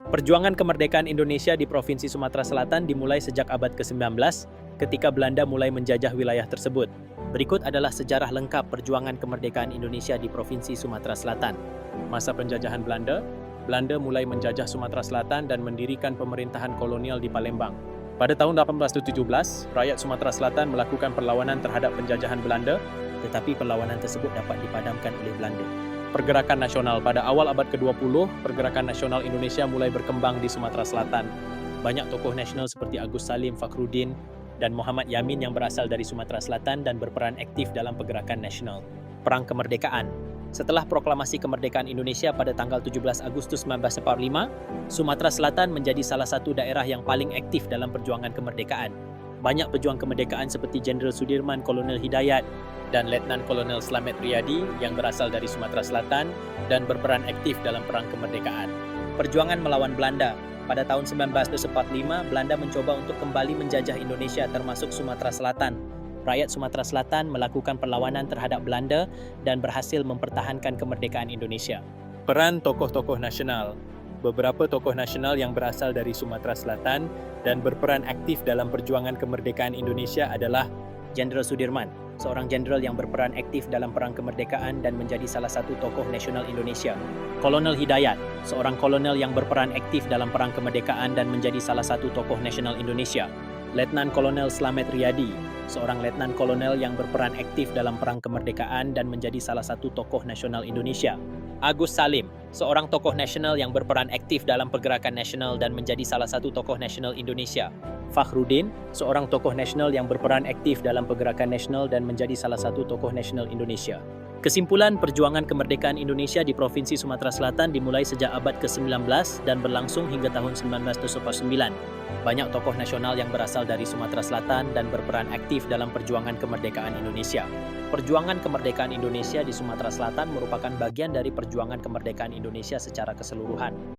Perjuangan kemerdekaan Indonesia di Provinsi Sumatera Selatan dimulai sejak abad ke-19 ketika Belanda mulai menjajah wilayah tersebut. Berikut adalah sejarah lengkap perjuangan kemerdekaan Indonesia di Provinsi Sumatera Selatan. Masa penjajahan Belanda, Belanda mulai menjajah Sumatera Selatan dan mendirikan pemerintahan kolonial di Palembang. Pada tahun 1817, rakyat Sumatera Selatan melakukan perlawanan terhadap penjajahan Belanda, tetapi perlawanan tersebut dapat dipadamkan oleh Belanda. Pergerakan nasional pada awal abad ke-20, pergerakan nasional Indonesia mulai berkembang di Sumatera Selatan. Banyak tokoh nasional seperti Agus Salim, Fakhruddin, dan Muhammad Yamin yang berasal dari Sumatera Selatan dan berperan aktif dalam pergerakan nasional. Perang Kemerdekaan. Setelah proklamasi kemerdekaan Indonesia pada tanggal 17 Agustus 1945, Sumatera Selatan menjadi salah satu daerah yang paling aktif dalam perjuangan kemerdekaan. Banyak pejuang kemerdekaan seperti Jenderal Sudirman, Kolonel Hidayat, dan Letnan Kolonel Slamet Riyadi yang berasal dari Sumatera Selatan dan berperan aktif dalam perang kemerdekaan. Perjuangan melawan Belanda. Pada tahun 1945, Belanda mencoba untuk kembali menjajah Indonesia termasuk Sumatera Selatan. Rakyat Sumatera Selatan melakukan perlawanan terhadap Belanda dan berhasil mempertahankan kemerdekaan Indonesia. Peran tokoh-tokoh nasional. Beberapa tokoh nasional yang berasal dari Sumatera Selatan dan berperan aktif dalam perjuangan kemerdekaan Indonesia adalah Jenderal Sudirman, seorang jenderal yang berperan aktif dalam perang kemerdekaan dan menjadi salah satu tokoh nasional Indonesia. Kolonel Hidayat, seorang kolonel yang berperan aktif dalam perang kemerdekaan dan menjadi salah satu tokoh nasional Indonesia. Letnan Kolonel Slamet Riyadi, seorang letnan kolonel yang berperan aktif dalam perang kemerdekaan dan menjadi salah satu tokoh nasional Indonesia. Agus Salim, seorang tokoh nasional yang berperan aktif dalam pergerakan nasional dan menjadi salah satu tokoh nasional Indonesia. Fakhruddin, seorang tokoh nasional yang berperan aktif dalam pergerakan nasional dan menjadi salah satu tokoh nasional Indonesia. Kesimpulan, perjuangan kemerdekaan Indonesia di Provinsi Sumatera Selatan dimulai sejak abad ke-19 dan berlangsung hingga tahun 1949. Banyak tokoh nasional yang berasal dari Sumatera Selatan dan berperan aktif dalam perjuangan kemerdekaan Indonesia. Perjuangan kemerdekaan Indonesia di Sumatera Selatan merupakan bagian dari perjuangan kemerdekaan Indonesia secara keseluruhan.